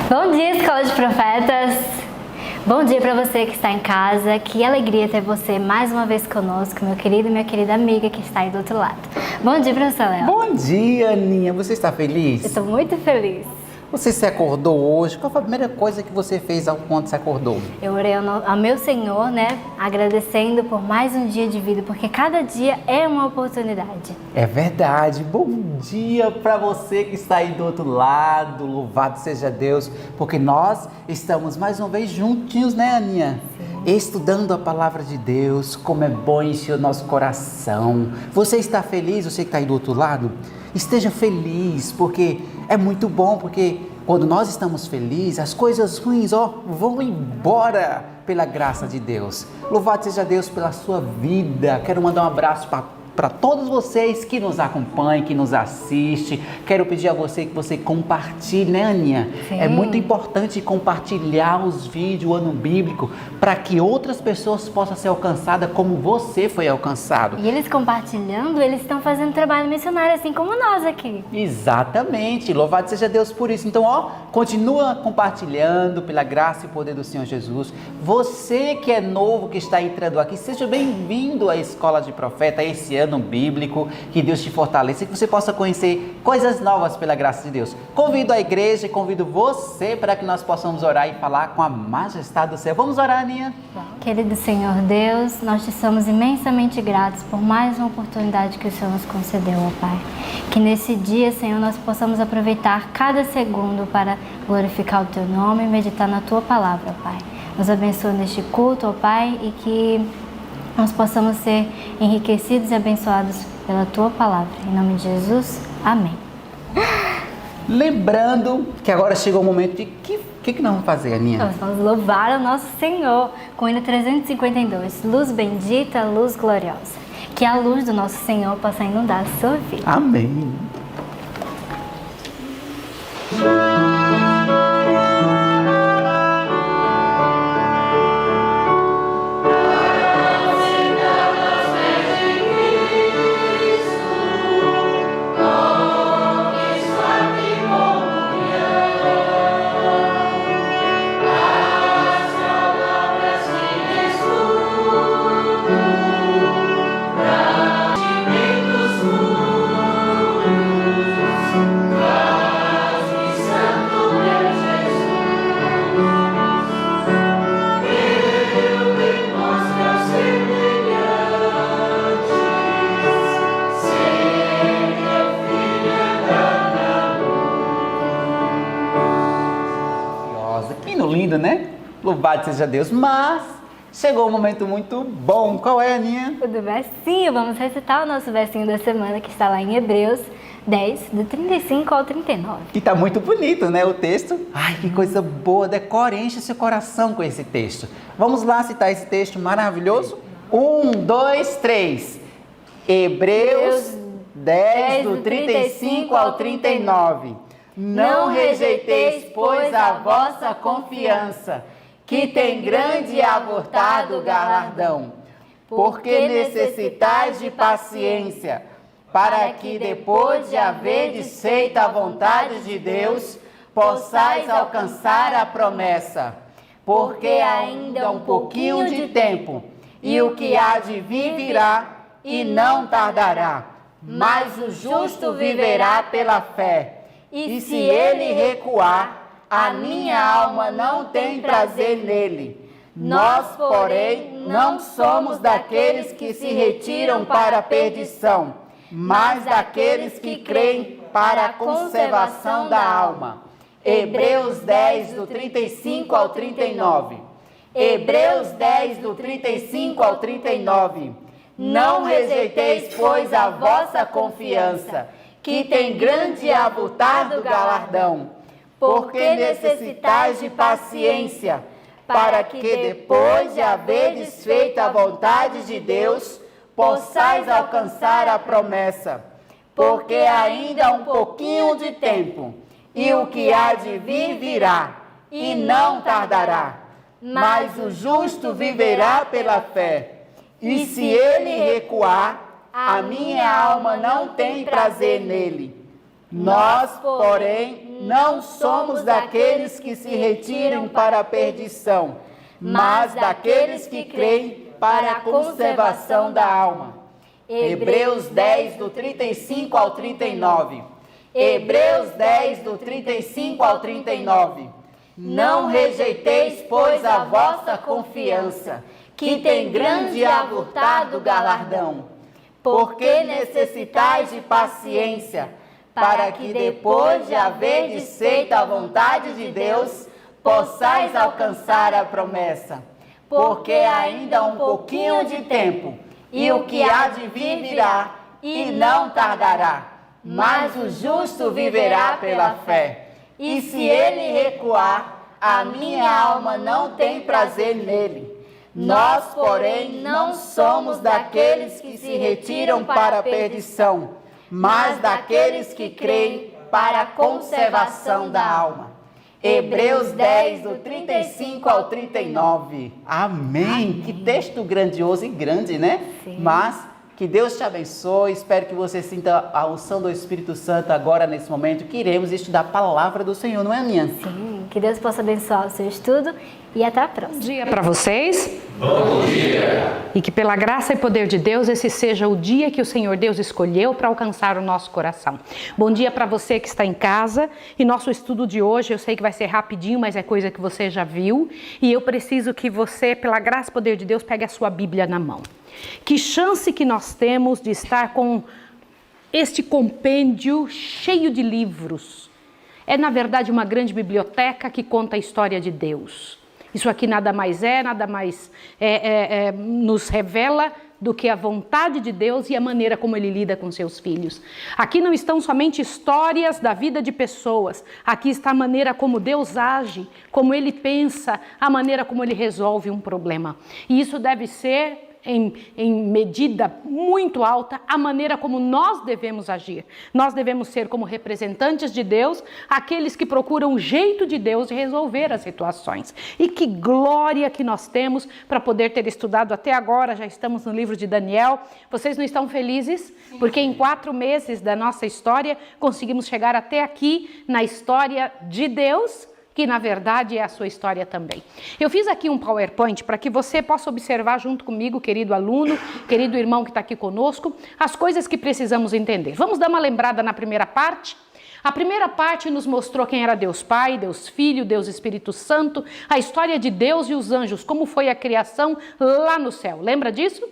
Bom dia, Escola de Profetas! Bom dia para você que está em casa, que alegria ter você mais uma vez conosco, meu querido e minha querida amiga que está aí do outro lado. Bom dia, professor Léo! Bom dia, Aninha! Você está feliz? Eu estou muito feliz. Você se acordou hoje? Qual foi a primeira coisa que você fez quando se acordou? Eu orei ao meu Senhor, agradecendo por mais um dia de vida, porque cada dia é uma oportunidade. É verdade. Bom dia para você que está aí do outro lado. Louvado seja Deus, porque nós estamos mais uma vez juntinhos, né, Aninha? Sim. Estudando a palavra de Deus, como é bom encher o nosso coração. Você está feliz? Você que está aí do outro lado? Esteja feliz, porque é muito bom, porque quando nós estamos felizes, as coisas ruins, vão embora pela graça de Deus. Louvado seja Deus pela sua vida. Quero mandar um abraço para todos vocês que nos acompanham, que nos assistem. Quero pedir a você que você compartilhe, né, Aninha? Sim. É muito importante compartilhar os vídeos, o ano bíblico, para que outras pessoas possam ser alcançadas como você foi alcançado. E eles compartilhando, eles estão fazendo trabalho missionário, assim como nós aqui. Exatamente, louvado seja Deus por isso. Então, continua compartilhando pela graça e poder do Senhor Jesus. Você que é novo, que está entrando aqui, seja bem-vindo à Escola de Profeta, esse ano bíblico, que Deus te fortaleça e que você possa conhecer coisas novas pela graça de Deus. Convido a igreja e convido você para que nós possamos orar e falar com a majestade do céu. Vamos orar, Aninha? Querido Senhor Deus, nós te somos imensamente gratos por mais uma oportunidade que o Senhor nos concedeu, ó Pai. Que nesse dia, Senhor, nós possamos aproveitar cada segundo para glorificar o Teu nome e meditar na Tua palavra, ó Pai. Nos abençoa neste culto, ó Pai, e que nós possamos ser enriquecidos e abençoados pela Tua palavra. Em nome de Jesus, amém. Lembrando que agora chegou o momento de o que nós vamos fazer, Aninha? Nós vamos louvar o nosso Senhor com o hino 352, luz bendita, luz gloriosa. Que a luz do nosso Senhor possa inundar a sua vida. Amém. Lindo, né? Louvado seja Deus. Mas chegou um momento muito bom. Qual é, Aninha? O do versinho. Vamos recitar o nosso versinho da semana, que está lá em Hebreus 10, do 35 ao 39. E tá muito bonito, né, o texto? Ai, que coisa boa. Decore, enche seu coração com esse texto. Vamos lá citar esse texto maravilhoso? 1, 2, 3. Hebreus 10, do 35 ao 39. Não rejeiteis, pois, a vossa confiança, que tem grande e abortado galardão, porque necessitais de paciência, para que depois de haverdes feito a vontade de Deus, possais alcançar a promessa. Porque ainda um pouquinho de tempo, e o que há de vir virá, e não tardará. Mas o justo viverá pela fé. E se ele recuar, a minha alma não tem prazer nele. Nós, porém, não somos daqueles que se retiram para a perdição, mas daqueles que creem para a conservação da alma. Hebreus 10, do 35 ao 39. Hebreus 10, do 35 ao 39. Não rejeiteis, pois, a vossa confiança, que tem grande e avultado galardão, porque necessitais de paciência, para que depois de haverdes feito a vontade de Deus, possais alcançar a promessa. Porque ainda há um pouquinho de tempo, e o que há de vir virá, e não tardará. Mas o justo viverá pela fé, e se ele recuar, a minha alma não tem prazer nele. Nós, porém, não somos daqueles que se retiram para a perdição, mas daqueles que creem para a conservação da alma. Hebreus 10, do 35 ao 39. Hebreus 10, do 35 ao 39. Não rejeiteis, pois, a vossa confiança, que tem grande e avultado galardão, porque necessitais de paciência, para que depois de haverdes feito a vontade de Deus, possais alcançar a promessa. Porque ainda um pouquinho de tempo, e o que há de vir virá, e não tardará. Mas o justo viverá pela fé. E se ele recuar, a minha alma não tem prazer nele. Nós, porém, não somos daqueles que se retiram para a perdição, mas daqueles que creem para a conservação da alma. Hebreus 10, do 35 ao 39. Amém! Que texto grandioso e grande, né? Sim. Mas que Deus te abençoe. Espero que você sinta a unção do Espírito Santo agora, nesse momento, que iremos estudar a palavra do Senhor, não é, minha? Sim, que Deus possa abençoar o seu estudo e até a próxima. Bom dia para vocês. Bom dia! E que pela graça e poder de Deus, esse seja o dia que o Senhor Deus escolheu para alcançar o nosso coração. Bom dia para você que está em casa. E nosso estudo de hoje, eu sei que vai ser rapidinho, mas é coisa que você já viu. E eu preciso que você, pela graça e poder de Deus, pegue a sua Bíblia na mão. Que chance que nós temos de estar com este compêndio cheio de livros. É, na verdade, uma grande biblioteca que conta a história de Deus. Isso aqui nada mais nos revela do que a vontade de Deus e a maneira como Ele lida com seus filhos. Aqui não estão somente histórias da vida de pessoas, aqui está a maneira como Deus age, como Ele pensa, a maneira como Ele resolve um problema. E isso deve ser, em medida muito alta, a maneira como nós devemos agir. Nós devemos ser como representantes de Deus, aqueles que procuram o jeito de Deus de resolver as situações. E que glória que nós temos para poder ter estudado até agora, já estamos no livro de Daniel. Vocês não estão felizes? Porque em 4 meses da nossa história, conseguimos chegar até aqui na história de Deus, que na verdade é a sua história também. Eu fiz aqui um PowerPoint para que você possa observar junto comigo, querido aluno, querido irmão que está aqui conosco, as coisas que precisamos entender. Vamos dar uma lembrada na primeira parte? A primeira parte nos mostrou quem era Deus Pai, Deus Filho, Deus Espírito Santo, a história de Deus e os anjos, como foi a criação lá no céu. Lembra disso?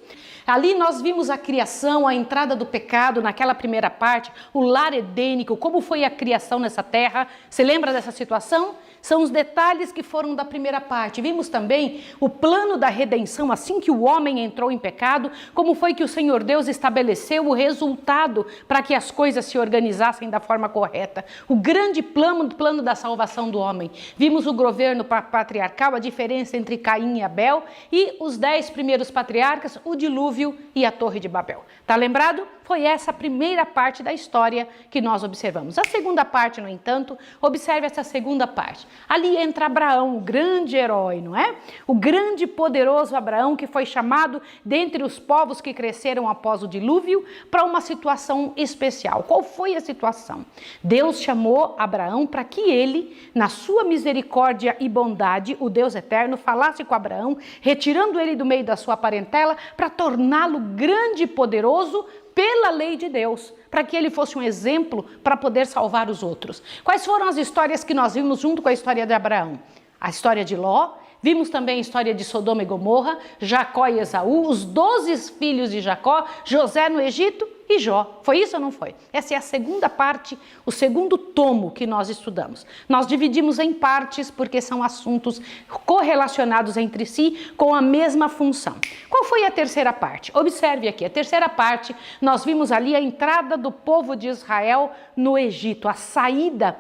Ali nós vimos a criação, a entrada do pecado naquela primeira parte, o lar edênico, como foi a criação nessa terra. Você lembra dessa situação? São os detalhes que foram da primeira parte. Vimos também o plano da redenção, assim que o homem entrou em pecado, como foi que o Senhor Deus estabeleceu o resultado para que as coisas se organizassem da forma correta. O grande plano da salvação do homem. Vimos o governo patriarcal, a diferença entre Caim e Abel, e os 10 primeiros patriarcas, o dilúvio e a Torre de Babel. Tá lembrado? Foi essa a primeira parte da história que nós observamos. A segunda parte, no entanto, observe essa segunda parte. Ali entra Abraão, o grande herói, não é? O grande poderoso Abraão, que foi chamado dentre os povos que cresceram após o dilúvio para uma situação especial. Qual foi a situação? Deus chamou Abraão para que ele, na sua misericórdia e bondade, o Deus eterno, falasse com Abraão, retirando ele do meio da sua parentela para torná-lo grande e poderoso pela lei de Deus, para que ele fosse um exemplo para poder salvar os outros. Quais foram as histórias que nós vimos junto com a história de Abraão? A história de Ló, vimos também a história de Sodoma e Gomorra, Jacó e Esaú, os 12 filhos de Jacó, José no Egito e Jó. Foi isso ou não foi? Essa é a segunda parte, o segundo tomo que nós estudamos. Nós dividimos em partes porque são assuntos correlacionados entre si com a mesma função. Qual foi a terceira parte? Observe aqui, a terceira parte, nós vimos ali a entrada do povo de Israel no Egito, a saída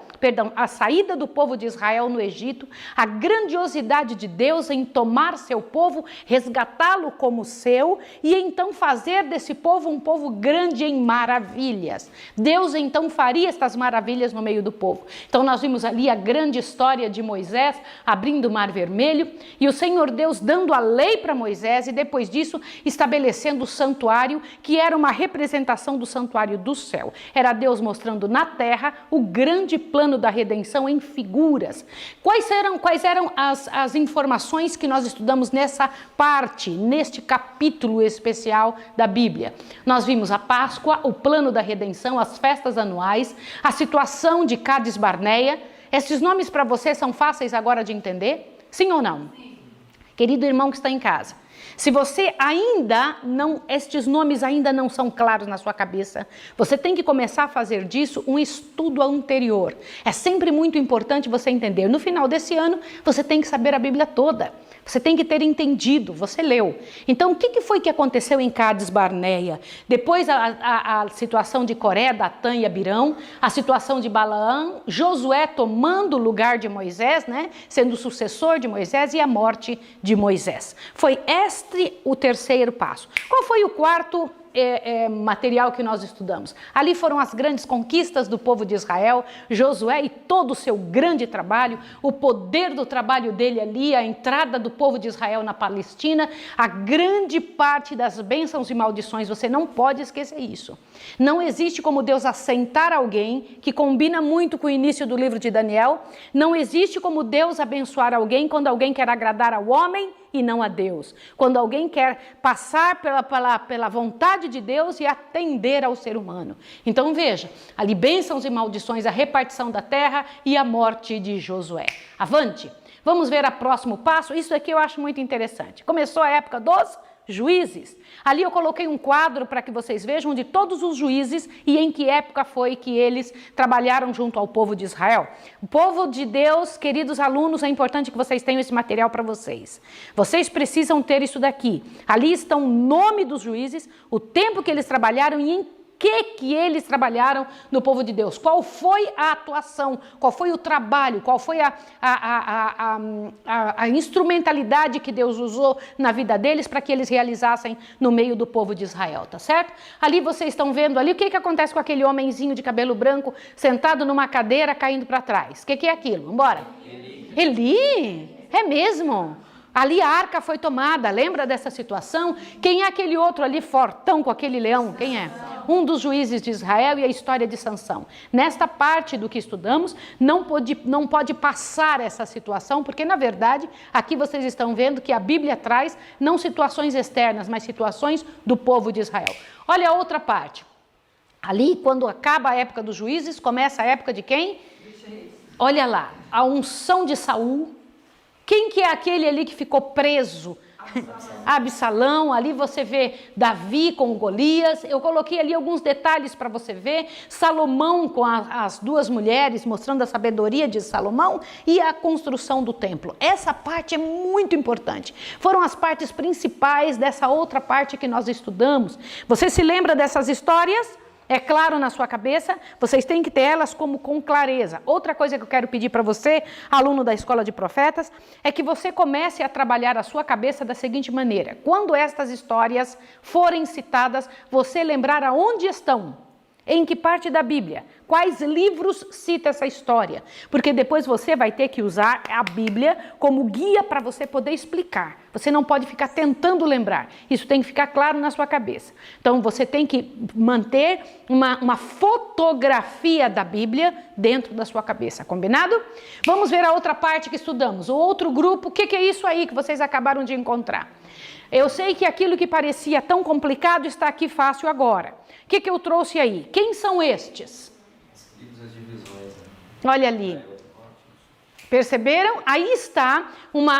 do povo de Israel no Egito, a grandiosidade de Deus em tomar seu povo, resgatá-lo como seu e então fazer desse povo um povo grande grande em maravilhas. Deus então faria estas maravilhas no meio do povo. Então nós vimos ali a grande história de Moisés abrindo o Mar Vermelho e o Senhor Deus dando a lei para Moisés e depois disso estabelecendo o santuário, que era uma representação do santuário do céu. Era Deus mostrando na terra o grande plano da redenção em figuras. Quais eram as informações que nós estudamos nessa parte, neste capítulo especial da Bíblia? Nós vimos a Páscoa, o plano da redenção, as festas anuais, a situação de Cádiz Barneia. Esses nomes para você são fáceis agora de entender? Sim ou não? Sim. Querido irmão que está em casa, se você estes nomes ainda não são claros na sua cabeça, você tem que começar a fazer disso um estudo anterior. É sempre muito importante você entender. No final desse ano, você tem que saber a Bíblia toda. Você tem que ter entendido, você leu. Então, o que foi que aconteceu em Cádiz Barneia? Depois a situação de Coré, Datã e Abirão, a situação de Balaão, Josué tomando o lugar de Moisés, né, sendo o sucessor de Moisés, e a morte de Moisés. Foi este o terceiro passo. Qual foi o quarto material que nós estudamos? Ali foram as grandes conquistas do povo de Israel, Josué e todo o seu grande trabalho, o poder do trabalho dele ali, a entrada do povo de Israel na Palestina, a grande parte das bênçãos e maldições. Você não pode esquecer isso. Não existe como Deus assentar alguém, que combina muito com o início do livro de Daniel. Não existe como Deus abençoar alguém quando alguém quer agradar ao homem e não a Deus. Quando alguém quer passar pela vontade de Deus e atender ao ser humano. Então veja, ali bênçãos e maldições, a repartição da terra e a morte de Josué. Avante, vamos ver o próximo passo. Isso aqui eu acho muito interessante. Começou a época dos juízes. Ali eu coloquei um quadro para que vocês vejam de todos os juízes e em que época foi que eles trabalharam junto ao povo de Israel. O povo de Deus, queridos alunos, é importante que vocês tenham esse material para vocês. Vocês precisam ter isso daqui. Ali está o nome dos juízes, o tempo que eles trabalharam e em que eles trabalharam no povo de Deus. Qual foi a atuação, qual foi o trabalho, qual foi a instrumentalidade que Deus usou na vida deles para que eles realizassem no meio do povo de Israel, tá certo? Ali vocês estão vendo ali o que acontece com aquele homenzinho de cabelo branco sentado numa cadeira caindo para trás. O que é aquilo? Vambora. Eli? É mesmo? Ali a arca foi tomada, lembra dessa situação? Quem é aquele outro ali fortão com aquele leão? Quem é? Um dos juízes de Israel e a história de Sansão. Nesta parte do que estudamos, não pode passar essa situação, porque na verdade, aqui vocês estão vendo que a Bíblia traz não situações externas, mas situações do povo de Israel. Olha a outra parte. Ali, quando acaba a época dos juízes, começa a época de quem? Olha lá, a unção de Saul. Quem que é aquele ali que ficou preso? Absalão. Ali você vê Davi com Golias. Eu coloquei ali alguns detalhes para você ver. Salomão com as duas mulheres, mostrando a sabedoria de Salomão e a construção do templo. Essa parte é muito importante. Foram as partes principais dessa outra parte que nós estudamos. Você se lembra dessas histórias? É claro na sua cabeça, vocês têm que ter elas como com clareza. Outra coisa que eu quero pedir para você, aluno da Escola de Profetas, é que você comece a trabalhar a sua cabeça da seguinte maneira. Quando estas histórias forem citadas, você lembrar aonde estão. Em que parte da Bíblia? Quais livros cita essa história? Porque depois você vai ter que usar a Bíblia como guia para você poder explicar. Você não pode ficar tentando lembrar. Isso tem que ficar claro na sua cabeça. Então você tem que manter uma fotografia da Bíblia dentro da sua cabeça. Combinado? Vamos ver a outra parte que estudamos. O outro grupo, o que é isso aí que vocês acabaram de encontrar? Eu sei que aquilo que parecia tão complicado está aqui fácil agora. O que eu trouxe aí? Quem são estes? Olha ali. Perceberam? Aí está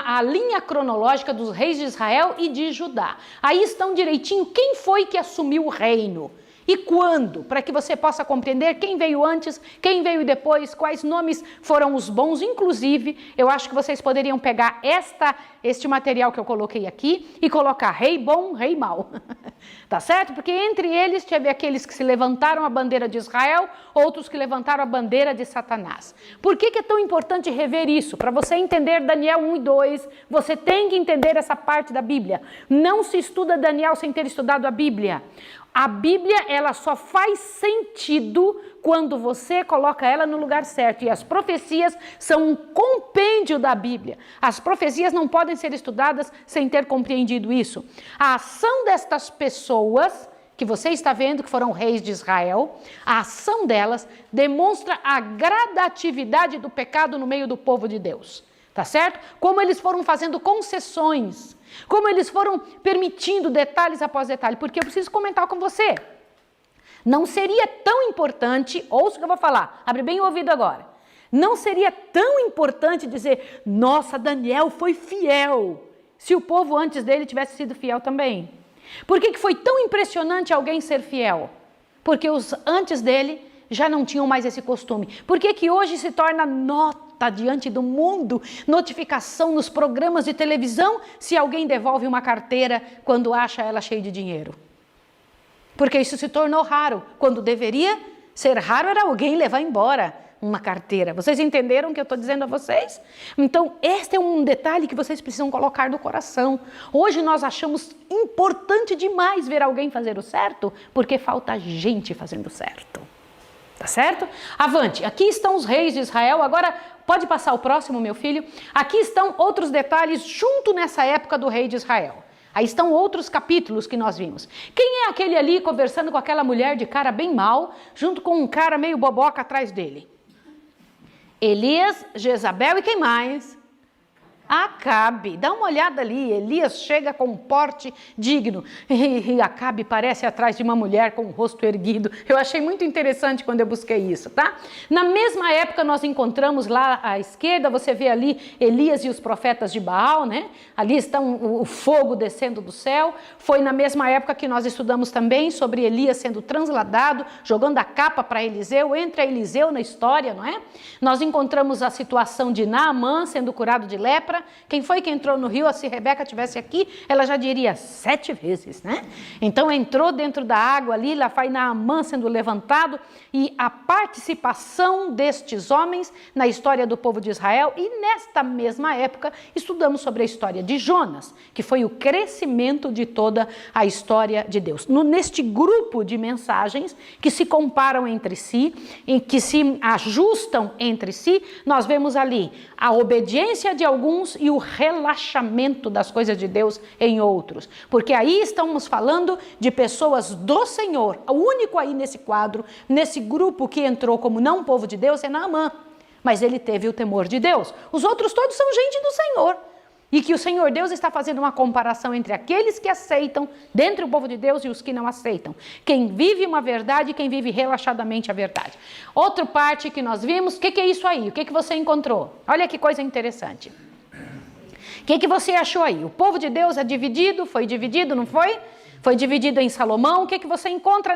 a linha cronológica dos reis de Israel e de Judá. Aí estão direitinho quem foi que assumiu o reino. E quando? Para que você possa compreender quem veio antes, quem veio depois, quais nomes foram os bons. Inclusive, eu acho que vocês poderiam pegar este material que eu coloquei aqui e colocar rei bom, rei mau. Tá certo? Porque entre eles teve aqueles que se levantaram a bandeira de Israel, outros que levantaram a bandeira de Satanás. Por que é tão importante rever isso? Para você entender Daniel 1 e 2, você tem que entender essa parte da Bíblia. Não se estuda Daniel sem ter estudado a Bíblia. A Bíblia, ela só faz sentido quando você coloca ela no lugar certo. E as profecias são um compêndio da Bíblia. As profecias não podem ser estudadas sem ter compreendido isso. A ação destas pessoas que você está vendo, que foram reis de Israel, a ação delas demonstra a gradatividade do pecado no meio do povo de Deus. Tá certo? Como eles foram fazendo concessões, como eles foram permitindo detalhes após detalhe, porque eu preciso comentar com você. Não seria tão importante, ouça o que eu vou falar, abre bem o ouvido agora. Não seria tão importante dizer, nossa, Daniel foi fiel, se o povo antes dele tivesse sido fiel também. Por que foi tão impressionante alguém ser fiel? Porque os antes dele já não tinham mais esse costume. Por que hoje se torna nota diante do mundo, notificação nos programas de televisão, se alguém devolve uma carteira quando acha ela cheia de dinheiro? Porque isso se tornou raro, quando deveria ser raro era alguém levar embora uma carteira. Vocês entenderam o que eu estou dizendo a vocês? Então, este é um detalhe que vocês precisam colocar no coração. Hoje nós achamos importante demais ver alguém fazer o certo, porque falta gente fazendo certo. Tá certo? Avante, aqui estão os reis de Israel, agora pode passar o próximo, meu filho. Aqui estão outros detalhes junto nessa época do rei de Israel. Aí estão outros capítulos que nós vimos. Quem é aquele ali conversando com aquela mulher de cara bem mal, junto com um cara meio boboca atrás dele? Elias, Jezabel e quem mais? Acabe, dá uma olhada ali, Elias chega com um porte digno e Acabe parece atrás de uma mulher com o rosto erguido. Eu achei muito interessante quando eu busquei isso, tá? Na mesma época nós encontramos lá à esquerda, você vê ali Elias e os profetas de Baal, né? Ali estão o fogo descendo do céu. Foi na mesma época que nós estudamos também sobre Elias sendo transladado, jogando a capa para Eliseu, entra Eliseu na história, não é? Nós encontramos a situação de Naamã sendo curado de lepra. Quem foi que entrou no rio? Se Rebeca estivesse aqui, ela já diria 7 vezes, né? Então entrou dentro da água ali, lá vai Naamã sendo levantado, e a participação destes homens na história do povo de Israel. E nesta mesma época estudamos sobre a história de Jonas, que foi o crescimento de toda a história de Deus. Neste grupo de mensagens que se comparam entre si, em que se ajustam entre si, nós vemos ali a obediência de alguns e o relaxamento das coisas de Deus em outros. Porque aí estamos falando de pessoas do Senhor. O único aí nesse quadro, nesse grupo que entrou como não povo de Deus é Naamã. Mas ele teve o temor de Deus. Os outros todos são gente do Senhor. E que o Senhor Deus está fazendo uma comparação entre aqueles que aceitam dentro do povo de Deus e os que não aceitam. Quem vive uma verdade e quem vive relaxadamente a verdade. Outra parte que nós vimos, o que é isso aí? O que você encontrou? Olha que coisa interessante. O que você achou aí? O povo de Deus é dividido? Foi dividido, não foi? Foi dividido em Salomão. O que você encontra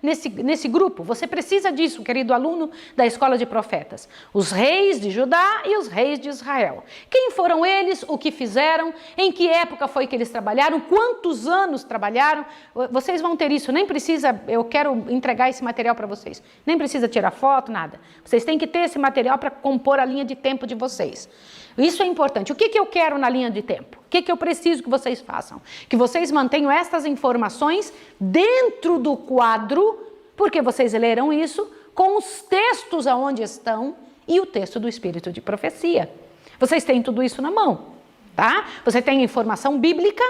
nesse grupo? Você precisa disso, querido aluno da Escola de Profetas. Os reis de Judá e os reis de Israel. Quem foram eles? O que fizeram? Em que época foi que eles trabalharam? Quantos anos trabalharam? Vocês vão ter isso. Nem precisa, eu quero entregar esse material para vocês. Nem precisa tirar foto, nada. Vocês têm que ter esse material para compor a linha de tempo de vocês. Isso é importante. O que eu quero na linha de tempo? O que eu preciso que vocês façam? Que vocês mantenham estas informações dentro do quadro, porque vocês lerão isso com os textos aonde estão e o texto do Espírito de Profecia. Vocês têm tudo isso na mão, tá? Você tem informação bíblica,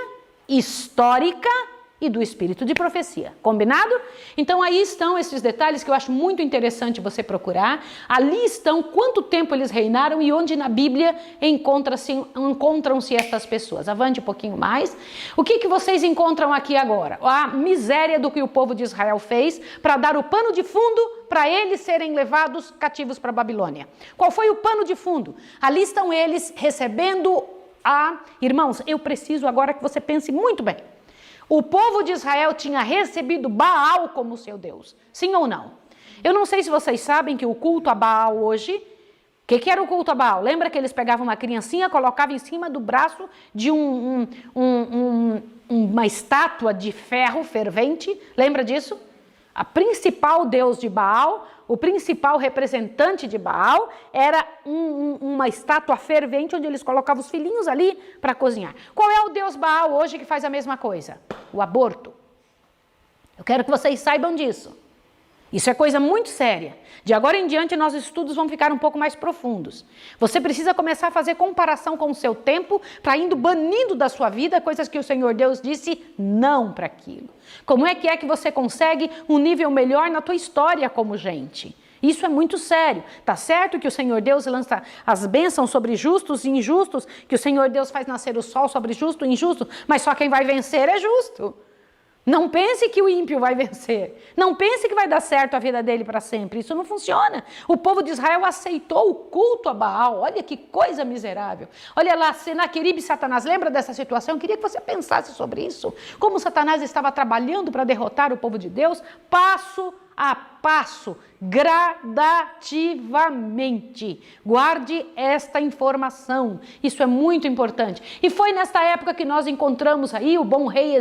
histórica e do Espírito de Profecia. Combinado? Então aí estão esses detalhes que eu acho muito interessante você procurar. Ali estão quanto tempo eles reinaram e onde na Bíblia encontram-se estas pessoas. Avante um pouquinho mais. O que vocês encontram aqui agora? A miséria do que o povo de Israel fez para dar o pano de fundo para eles serem levados cativos para a Babilônia. Qual foi o pano de fundo? Ali estão eles recebendo Irmãos, eu preciso agora que você pense muito bem. O povo de Israel tinha recebido Baal como seu Deus. Sim ou não? Eu não sei se vocês sabem que o culto a Baal hoje... O que era o culto a Baal? Lembra que eles pegavam uma criancinha, colocavam em cima do braço de uma estátua de ferro fervente? Lembra disso? A principal deus de Baal, o principal representante de Baal, era uma estátua fervente onde eles colocavam os filhinhos ali para cozinhar. Qual é o deus Baal hoje que faz a mesma coisa? O aborto. Eu quero que vocês saibam disso. Isso é coisa muito séria. De agora em diante, nossos estudos vão ficar um pouco mais profundos. Você precisa começar a fazer comparação com o seu tempo, para indo banindo da sua vida coisas que o Senhor Deus disse não para aquilo. Como é que você consegue um nível melhor na tua história como gente? Isso é muito sério. Tá certo que o Senhor Deus lança as bênçãos sobre justos e injustos, que o Senhor Deus faz nascer o sol sobre justo e injusto, mas só quem vai vencer é justo. Não pense que o ímpio vai vencer. Não pense que vai dar certo a vida dele para sempre. Isso não funciona. O povo de Israel aceitou o culto a Baal. Olha que coisa miserável. Olha lá, Senaqueribe e Satanás. Lembra dessa situação? Eu queria que você pensasse sobre isso. Como Satanás estava trabalhando para derrotar o povo de Deus, passo a passo, gradativamente. Guarde esta informação. Isso é muito importante. E foi nesta época que nós encontramos aí o bom rei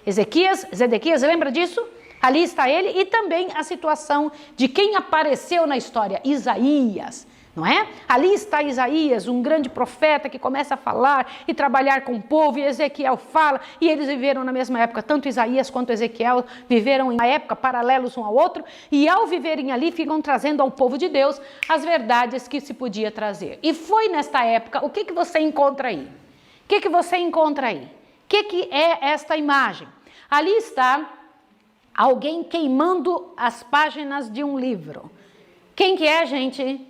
Zedequias, lembra disso? Ali está ele, e também a situação de quem apareceu na história, Isaías. Não é? Ali está Isaías, um grande profeta que começa a falar e trabalhar com o povo, e Ezequiel fala, e eles viveram na mesma época, tanto Isaías quanto Ezequiel viveram em uma época paralelos um ao outro, e ao viverem ali ficam trazendo ao povo de Deus as verdades que se podia trazer. E foi nesta época, o que você encontra aí? O que você encontra aí? O que é esta imagem? Ali está alguém queimando as páginas de um livro. Quem que é, gente?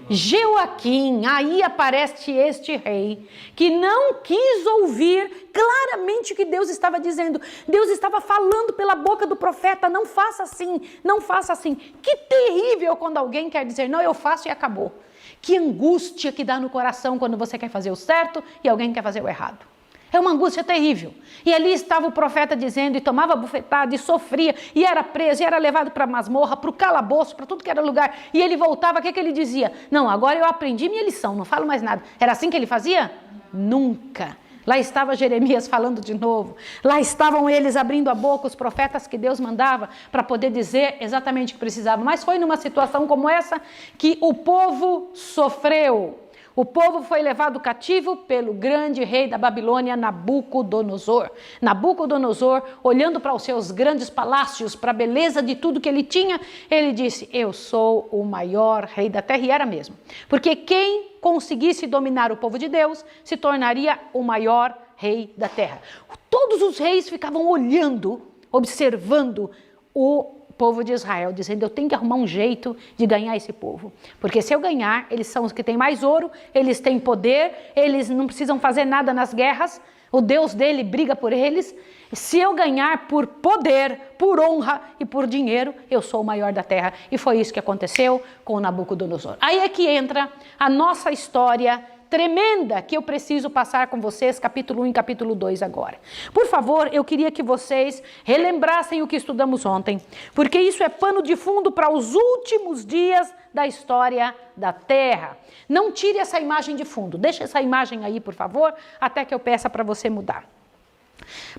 Joaquim. Aí aparece este rei que não quis ouvir claramente o que Deus estava dizendo. Deus estava falando pela boca do profeta, não faça assim, não faça assim. Que terrível quando alguém quer dizer, não, eu faço e acabou. Que angústia que dá no coração quando você quer fazer o certo e alguém quer fazer o errado. É uma angústia terrível. E ali estava o profeta dizendo, e tomava bufetada, e sofria, e era preso, e era levado para a masmorra, para o calabouço, para tudo que era lugar. E ele voltava, o que ele dizia? Não, agora eu aprendi minha lição, não falo mais nada. Era assim que ele fazia? Nunca. Lá estava Jeremias falando de novo. Lá estavam eles abrindo a boca, os profetas que Deus mandava, para poder dizer exatamente o que precisava. Mas foi numa situação como essa que o povo sofreu. O povo foi levado cativo pelo grande rei da Babilônia, Nabucodonosor. Nabucodonosor, olhando para os seus grandes palácios, para a beleza de tudo que ele tinha, ele disse, eu sou o maior rei da terra, e era mesmo. Porque quem conseguisse dominar o povo de Deus, se tornaria o maior rei da terra. Todos os reis ficavam olhando, observando o povo de Israel, dizendo, eu tenho que arrumar um jeito de ganhar esse povo, porque se eu ganhar, eles são os que têm mais ouro, eles têm poder, eles não precisam fazer nada nas guerras, o Deus dele briga por eles, se eu ganhar por poder, por honra e por dinheiro, eu sou o maior da terra, e foi isso que aconteceu com Nabucodonosor. Aí é que entra a nossa história tremenda que eu preciso passar com vocês, capítulo 1 e capítulo 2 agora. Por favor, eu queria que vocês relembrassem o que estudamos ontem, porque isso é pano de fundo para os últimos dias da história da Terra. Não tire essa imagem de fundo, deixa essa imagem aí, por favor, até que eu peça para você mudar.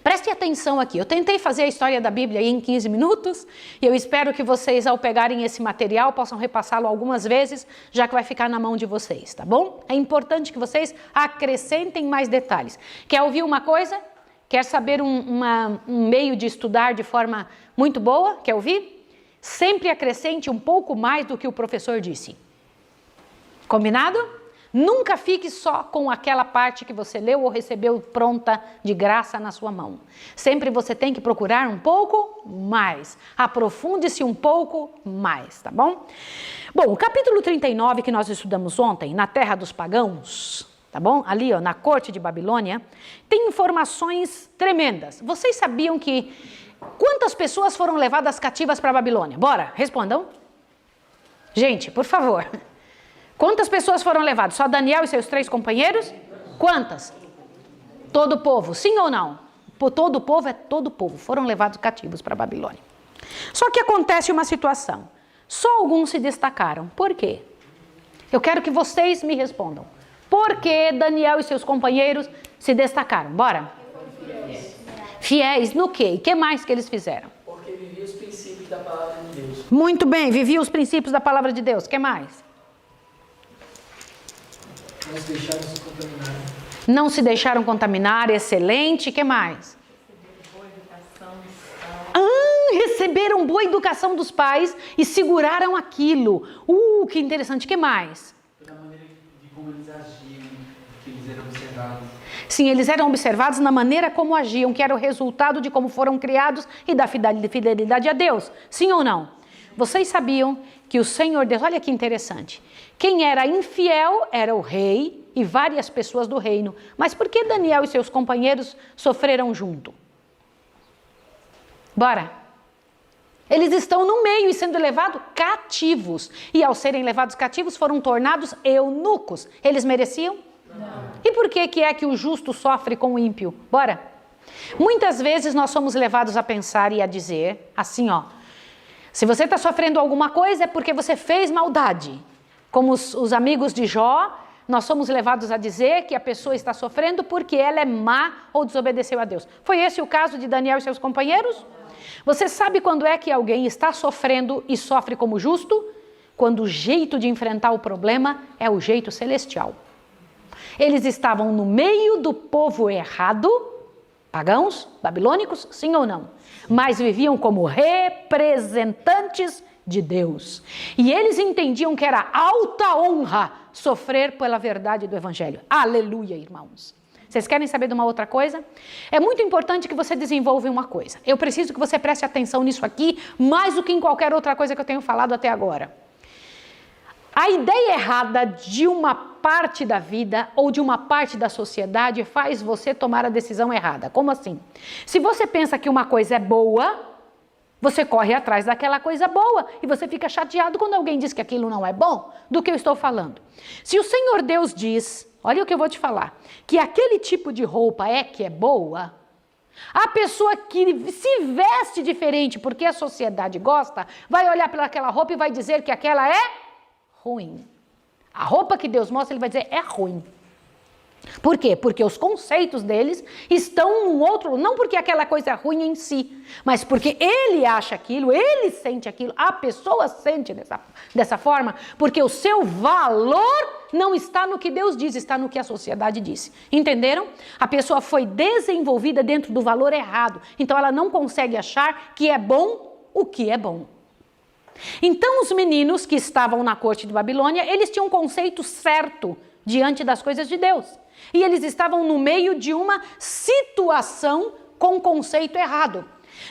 Preste atenção aqui, eu tentei fazer a história da Bíblia aí em 15 minutos e eu espero que vocês, ao pegarem esse material, possam repassá-lo algumas vezes, já que vai ficar na mão de vocês, tá bom? É importante que vocês acrescentem mais detalhes. Quer ouvir uma coisa? Quer saber um meio de estudar de forma muito boa? Quer ouvir? Sempre acrescente um pouco mais do que o professor disse. Combinado? Nunca fique só com aquela parte que você leu ou recebeu pronta de graça na sua mão. Sempre você tem que procurar um pouco mais. Aprofunde-se um pouco mais, tá bom? Bom, o capítulo 39 que nós estudamos ontem, na terra dos pagãos, tá bom? Ali, ó, na corte de Babilônia, tem informações tremendas. Vocês sabiam que quantas pessoas foram levadas cativas para a Babilônia? Bora, respondam. Gente, por favor. Quantas pessoas foram levadas? Só Daniel e seus 3 companheiros? Quantas? Todo o povo, sim ou não? Todo o povo é todo o povo. Foram levados cativos para a Babilônia. Só que acontece uma situação. Só alguns se destacaram. Por quê? Eu quero que vocês me respondam. Por que Daniel e seus companheiros se destacaram? Bora? Fiéis no quê? E o que mais que eles fizeram? Porque viviam os princípios da palavra de Deus. Muito bem, viviam os princípios da palavra de Deus. O que mais? Não se deixaram se contaminar. Não se deixaram contaminar, excelente. O que mais? receberam boa educação dos pais e seguraram aquilo. Que interessante. O que mais? Pela maneira de como eles agiam, que eles eram observados. Sim, eles eram observados na maneira como agiam, que era o resultado de como foram criados e da fidelidade a Deus. Sim ou não? Vocês sabiam que o Senhor Deus, olha que interessante, quem era infiel era o rei e várias pessoas do reino. Mas por que Daniel e seus companheiros sofreram junto? Bora! Eles estão no meio e sendo levados cativos. E ao serem levados cativos foram tornados eunucos. Eles mereciam? Não. E por que é que o justo sofre com o ímpio? Bora! Muitas vezes nós somos levados a pensar e a dizer assim, ó. Se você está sofrendo alguma coisa é porque você fez maldade. Como os amigos de Jó, nós somos levados a dizer que a pessoa está sofrendo porque ela é má ou desobedeceu a Deus. Foi esse o caso de Daniel e seus companheiros? Você sabe quando é que alguém está sofrendo e sofre como justo? Quando o jeito de enfrentar o problema é o jeito celestial. Eles estavam no meio do povo errado, pagãos, babilônicos, sim ou não? Mas viviam como representantes de Deus. E eles entendiam que era alta honra sofrer pela verdade do Evangelho. Aleluia, irmãos. Vocês querem saber de uma outra coisa? É muito importante que você desenvolva uma coisa. Eu preciso que você preste atenção nisso aqui, mais do que em qualquer outra coisa que eu tenho falado até agora. A ideia errada de uma parte da vida ou de uma parte da sociedade faz você tomar a decisão errada. Como assim? Se você pensa que uma coisa é boa, você corre atrás daquela coisa boa e você fica chateado quando alguém diz que aquilo não é bom. Do que eu estou falando? Se o Senhor Deus diz, olha o que eu vou te falar, que aquele tipo de roupa que é boa, a pessoa que se veste diferente porque a sociedade gosta, vai olhar para aquela roupa e vai dizer que aquela é ruim. A roupa que Deus mostra, ele vai dizer, é ruim. Por quê? Porque os conceitos deles estão num outro, não porque aquela coisa é ruim em si, mas porque ele acha aquilo, ele sente aquilo, a pessoa sente dessa forma, porque o seu valor não está no que Deus diz, está no que a sociedade diz. Entenderam? A pessoa foi desenvolvida dentro do valor errado, então ela não consegue achar que é bom o que é bom. Então os meninos que estavam na corte de Babilônia, eles tinham um conceito certo diante das coisas de Deus. E eles estavam no meio de uma situação com conceito errado.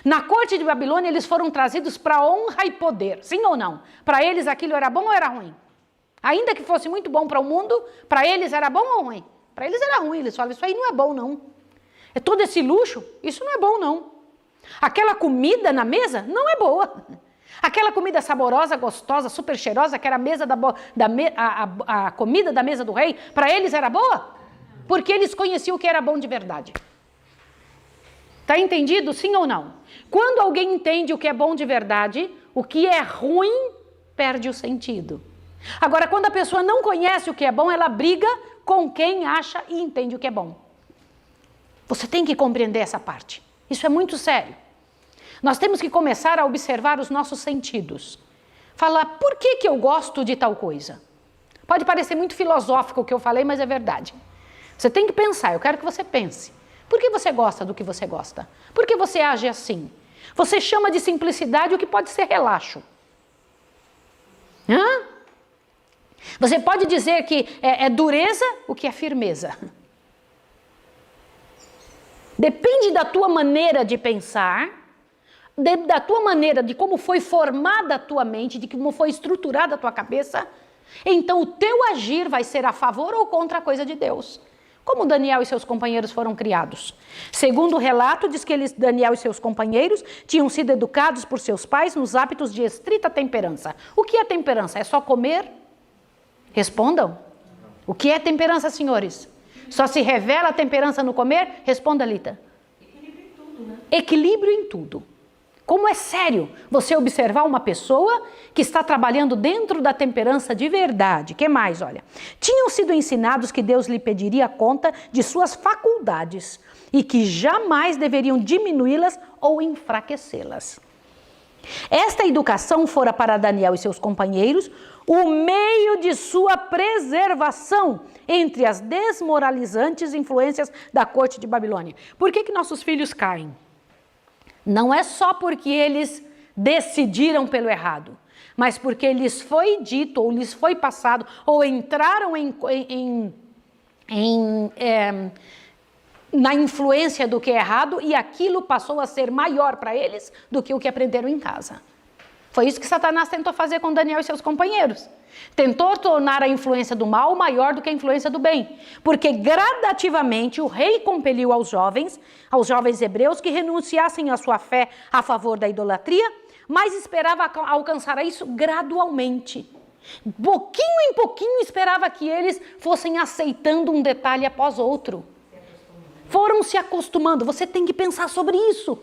Na corte de Babilônia, eles foram trazidos para honra e poder, sim ou não? Para eles aquilo era bom ou era ruim? Ainda que fosse muito bom para o mundo, para eles era bom ou ruim? Para eles era ruim, eles falavam, isso aí não é bom não. É todo esse luxo, isso não é bom não. Aquela comida na mesa não é boa. Aquela comida saborosa, gostosa, super cheirosa, que era a comida da mesa do rei, para eles era boa? Porque eles conheciam o que era bom de verdade. Está entendido, sim ou não? Quando alguém entende o que é bom de verdade, o que é ruim perde o sentido. Agora, quando a pessoa não conhece o que é bom, ela briga com quem acha e entende o que é bom. Você tem que compreender essa parte. Isso é muito sério. Nós temos que começar a observar os nossos sentidos. Falar, por que eu gosto de tal coisa? Pode parecer muito filosófico o que eu falei, mas é verdade. Você tem que pensar, eu quero que você pense. Por que você gosta do que você gosta? Por que você age assim? Você chama de simplicidade o que pode ser relaxo. Hã? Você pode dizer que é dureza o que é firmeza. Depende da tua maneira de pensar, da tua maneira, de como foi formada a tua mente, de como foi estruturada a tua cabeça, então o teu agir vai ser a favor ou contra a coisa de Deus. Como Daniel e seus companheiros foram criados? Segundo o relato, diz que Daniel e seus companheiros tinham sido educados por seus pais nos hábitos de estrita temperança. O que é temperança? É só comer? Respondam. O que é temperança, senhores? Só se revela a temperança no comer? Responda, Lita. Equilíbrio em tudo, né? Equilíbrio em tudo. Como é sério você observar uma pessoa que está trabalhando dentro da temperança de verdade. O que mais? Olha, tinham sido ensinados que Deus lhe pediria conta de suas faculdades e que jamais deveriam diminuí-las ou enfraquecê-las. Esta educação fora para Daniel e seus companheiros o meio de sua preservação entre as desmoralizantes influências da corte de Babilônia. Por que nossos filhos caem? Não é só porque eles decidiram pelo errado, mas porque lhes foi dito, ou lhes foi passado, ou entraram na influência do que é errado, e aquilo passou a ser maior para eles do que o que aprenderam em casa. Foi isso que Satanás tentou fazer com Daniel e seus companheiros. Tentou tornar a influência do mal maior do que a influência do bem. Porque gradativamente o rei compeliu aos jovens hebreus, que renunciassem à sua fé a favor da idolatria, mas esperava alcançar isso gradualmente. Pouquinho em pouquinho esperava que eles fossem aceitando um detalhe após outro. Foram se acostumando. Você tem que pensar sobre isso.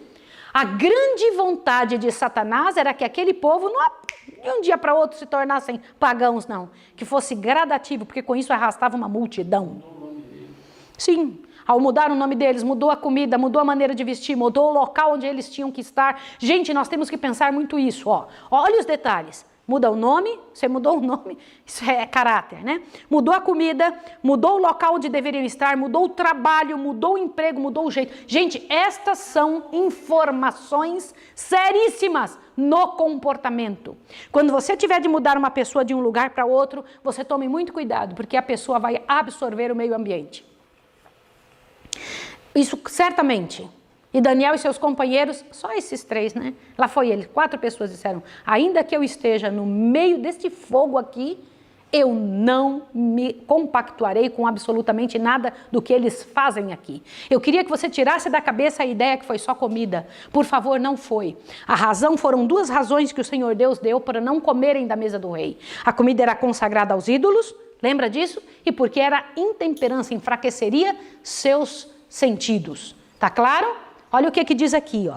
A grande vontade de Satanás era que aquele povo não de um dia para outro se tornassem pagãos, não. Que fosse gradativo, porque com isso arrastava uma multidão. Sim, ao mudar o nome deles, mudou a comida, mudou a maneira de vestir, mudou o local onde eles tinham que estar. Gente, nós temos que pensar muito isso. Olha os detalhes. Muda o nome, você mudou o nome, isso é caráter, né? Mudou a comida, mudou o local onde deveriam estar, mudou o trabalho, mudou o emprego, mudou o jeito. Gente, estas são informações seríssimas no comportamento. Quando você tiver de mudar uma pessoa de um lugar para outro, você tome muito cuidado, porque a pessoa vai absorver o meio ambiente. Isso certamente. E Daniel e seus companheiros, só esses 3, né? Lá foi ele, 4 pessoas disseram, ainda que eu esteja no meio deste fogo aqui, eu não me compactuarei com absolutamente nada do que eles fazem aqui. Eu queria que você tirasse da cabeça a ideia que foi só comida. Por favor, não foi. Foram 2 razões que o Senhor Deus deu para não comerem da mesa do rei. A comida era consagrada aos ídolos, lembra disso? E porque era intemperança, enfraqueceria seus sentidos. Tá claro? Olha o que diz aqui,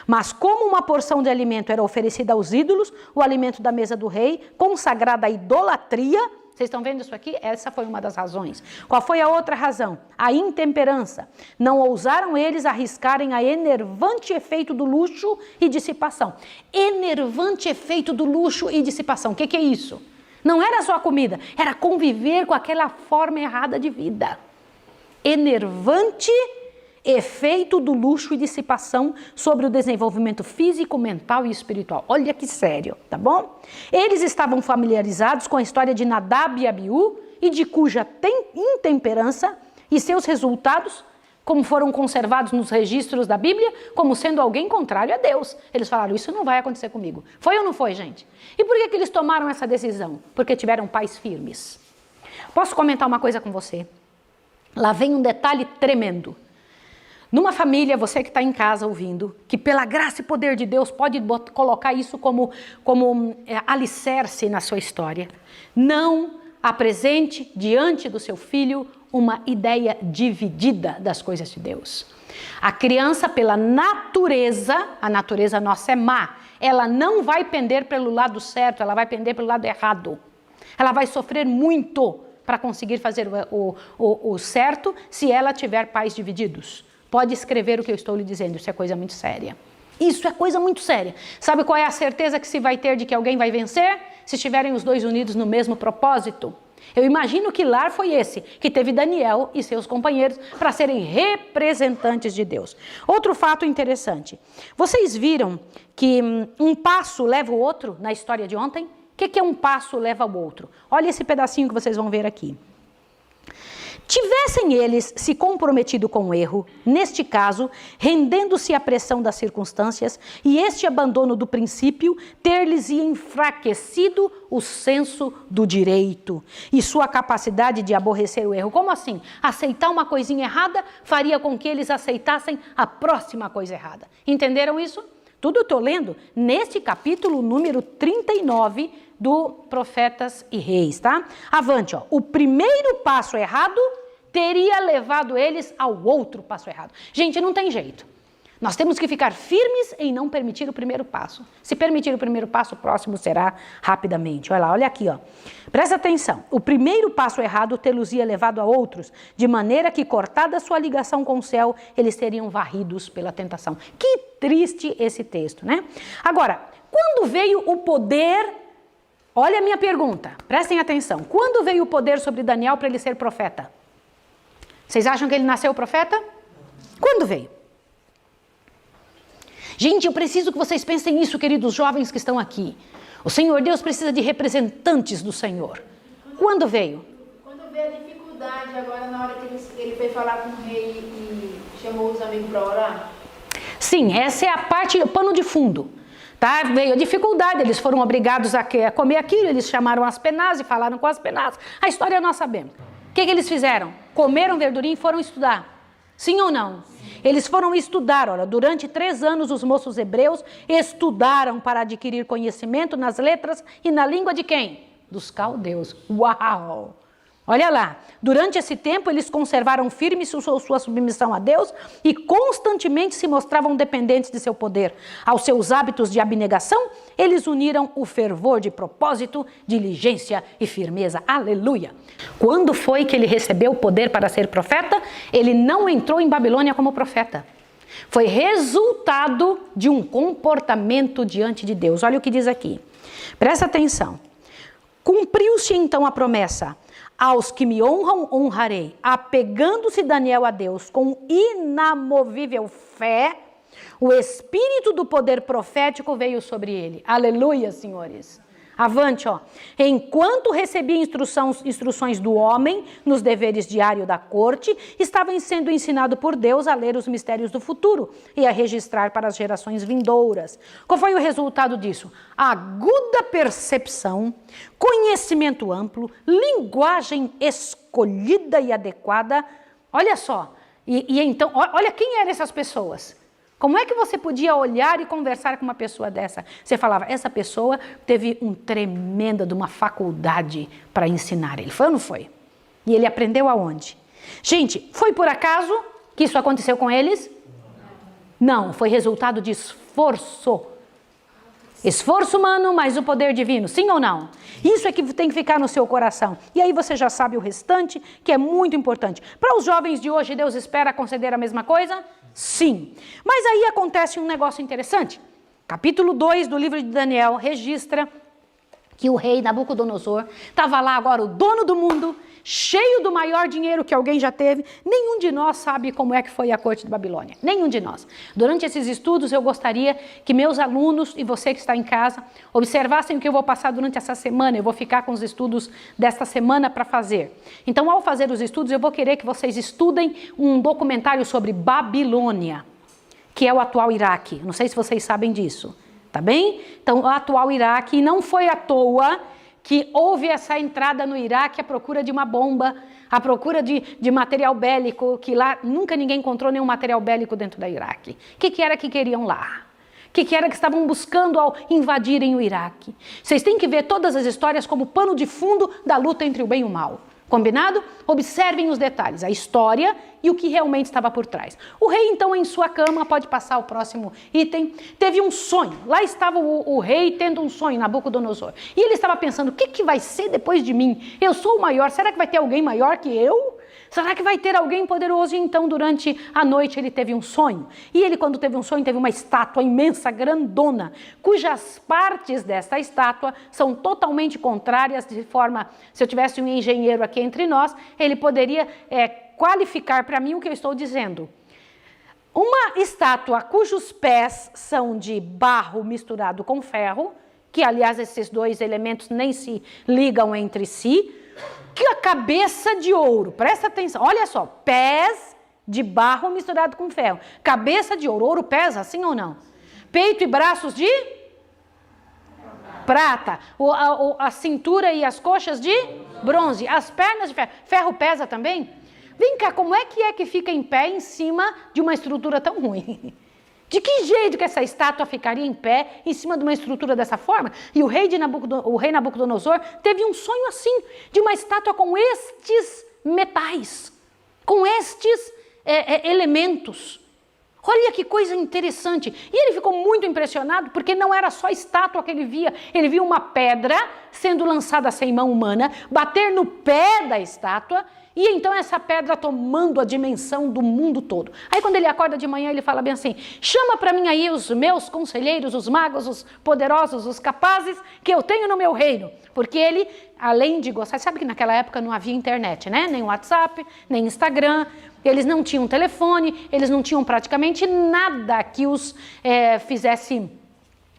Mas como uma porção de alimento era oferecida aos ídolos, o alimento da mesa do rei, consagrada à idolatria, vocês estão vendo isso aqui? Essa foi uma das razões. Qual foi a outra razão? A intemperança. Não ousaram eles arriscarem a enervante efeito do luxo e dissipação. Enervante efeito do luxo e dissipação. O que é isso? Não era só a comida, era conviver com aquela forma errada de vida. Enervante efeito do luxo e dissipação sobre o desenvolvimento físico, mental e espiritual. Olha que sério, tá bom? Eles estavam familiarizados com a história de Nadab e Abiú e de cuja intemperança e seus resultados, como foram conservados nos registros da Bíblia, como sendo alguém contrário a Deus. Eles falaram, isso não vai acontecer comigo. Foi ou não foi, gente? E por que eles tomaram essa decisão? Porque tiveram pais firmes. Posso comentar uma coisa com você? Lá vem um detalhe tremendo. Numa família, você que está em casa ouvindo, que pela graça e poder de Deus pode colocar isso como alicerce na sua história, não apresente diante do seu filho uma ideia dividida das coisas de Deus. A criança, pela natureza, a natureza nossa é má, ela não vai pender pelo lado certo, ela vai pender pelo lado errado. Ela vai sofrer muito para conseguir fazer o certo se ela tiver pais divididos. Pode escrever o que eu estou lhe dizendo, isso é coisa muito séria. Isso é coisa muito séria. Sabe qual é a certeza que se vai ter de que alguém vai vencer? Se estiverem os 2 unidos no mesmo propósito. Eu imagino que lar foi esse, que teve Daniel e seus companheiros para serem representantes de Deus. Outro fato interessante. Vocês viram que um passo leva o outro na história de ontem? O que é um passo leva ao outro? Olha esse pedacinho que vocês vão ver aqui. Tivessem eles se comprometido com o erro, neste caso, rendendo-se à pressão das circunstâncias, e este abandono do princípio ter-lhes enfraquecido o senso do direito e sua capacidade de aborrecer o erro. Como assim? Aceitar uma coisinha errada faria com que eles aceitassem a próxima coisa errada. Entenderam isso? Tudo eu estou lendo neste capítulo número 39 do Profetas e Reis, tá? Avante, o primeiro passo errado teria levado eles ao outro passo errado. Gente, não tem jeito. Nós temos que ficar firmes em não permitir o primeiro passo. Se permitir o primeiro passo, o próximo será rapidamente. Olha lá, olha aqui, Presta atenção. O primeiro passo errado tê-los ia levado a outros, de maneira que, cortada a sua ligação com o céu, eles seriam varridos pela tentação. Que triste esse texto, né? Agora, quando veio o poder... Olha a minha pergunta, prestem atenção. Quando veio o poder sobre Daniel para ele ser profeta? Vocês acham que ele nasceu profeta? Quando veio? Gente, eu preciso que vocês pensem nisso, queridos jovens que estão aqui. O Senhor Deus precisa de representantes do Senhor. Quando veio? Quando veio a dificuldade, agora na hora que ele foi falar com o rei e chamou os amigos para orar. Sim, essa é a parte, o pano de fundo. Tá? Veio a dificuldade, eles foram obrigados a comer aquilo, eles chamaram as penazes e falaram com as penazes. A história nós sabemos. O que eles fizeram? Comeram verdurinha e foram estudar. Sim ou não? Eles foram estudar, olha, durante 3 anos os moços hebreus estudaram para adquirir conhecimento nas letras e na língua de quem? Dos caldeus. Uau! Olha lá, durante esse tempo eles conservaram firme sua submissão a Deus e constantemente se mostravam dependentes de seu poder. Aos seus hábitos de abnegação, eles uniram o fervor de propósito, diligência e firmeza. Aleluia! Quando foi que ele recebeu o poder para ser profeta? Ele não entrou em Babilônia como profeta. Foi resultado de um comportamento diante de Deus. Olha o que diz aqui. Presta atenção. Cumpriu-se então a promessa. Aos que me honram, honrarei. Apegando-se Daniel a Deus com inamovível fé, o espírito do poder profético veio sobre ele. Aleluia, senhores. Avante, ó. Enquanto recebia instruções do homem nos deveres diários da corte, estava sendo ensinado por Deus a ler os mistérios do futuro e a registrar para as gerações vindouras. Qual foi o resultado disso? Aguda percepção, conhecimento amplo, linguagem escolhida e adequada. Olha só. E então, olha quem eram essas pessoas. Como é que você podia olhar e conversar com uma pessoa dessa? Você falava, essa pessoa teve tremenda de uma faculdade para ensinar. Ele foi ou não foi? E ele aprendeu aonde? Gente, foi por acaso que isso aconteceu com eles? Não, foi resultado de esforço. Esforço humano, mas o poder divino, sim ou não? Isso é que tem que ficar no seu coração. E aí você já sabe o restante, que é muito importante. Para os jovens de hoje, Deus espera conceder a mesma coisa? Sim. Mas aí acontece um negócio interessante. Capítulo 2 do livro de Daniel registra que o rei Nabucodonosor estava lá agora, o dono do mundo, cheio do maior dinheiro que alguém já teve. Nenhum de nós sabe como é que foi a corte de Babilônia. Nenhum de nós. Durante esses estudos, eu gostaria que meus alunos e você que está em casa observassem o que eu vou passar durante essa semana. Eu vou ficar com os estudos desta semana para fazer. Então, ao fazer os estudos, eu vou querer que vocês estudem um documentário sobre Babilônia, que é o atual Iraque. Não sei se vocês sabem disso. Tá bem? Então, o atual Iraque, não foi à toa que houve essa entrada no Iraque à procura de uma bomba, à procura de material bélico, que lá nunca ninguém encontrou nenhum material bélico dentro do Iraque. O que era que queriam lá? O que era que estavam buscando ao invadirem o Iraque? Vocês têm que ver todas as histórias como pano de fundo da luta entre o bem e o mal. Combinado? Observem os detalhes, a história e o que realmente estava por trás. O rei, então, em sua cama, pode passar o próximo item, teve um sonho. Lá estava o rei tendo um sonho, Nabucodonosor. E ele estava pensando, o que vai ser depois de mim? Eu sou o maior, será que vai ter alguém maior que eu? Será que vai ter alguém poderoso? E então, durante a noite, ele teve um sonho. E ele, quando teve um sonho, teve uma estátua imensa, grandona, cujas partes desta estátua são totalmente contrárias, de forma, se eu tivesse um engenheiro aqui entre nós, ele poderia qualificar para mim o que eu estou dizendo. Uma estátua cujos pés são de barro misturado com ferro, que, aliás, esses dois elementos nem se ligam entre si, que a cabeça de ouro, presta atenção, olha só, pés de barro misturado com ferro, cabeça de ouro, ouro pesa, sim ou não? Peito e braços de prata, a cintura e as coxas de bronze, as pernas de ferro, ferro pesa também? Vem cá, como é que fica em pé em cima de uma estrutura tão ruim? De que jeito que essa estátua ficaria em pé em cima de uma estrutura dessa forma? E o rei Nabucodonosor teve um sonho assim, de uma estátua com estes metais, com estes elementos. Olha que coisa interessante. E ele ficou muito impressionado, porque não era só estátua que ele via uma pedra sendo lançada sem mão humana, bater no pé da estátua E então essa pedra tomando a dimensão do mundo todo. Aí quando ele acorda de manhã, ele fala bem assim, chama para mim aí os meus conselheiros, os magos, os poderosos, os capazes que eu tenho no meu reino. Porque ele, além de gostar, sabe que naquela época não havia internet, né? Nem WhatsApp, nem Instagram, eles não tinham telefone, eles não tinham praticamente nada que os fizesse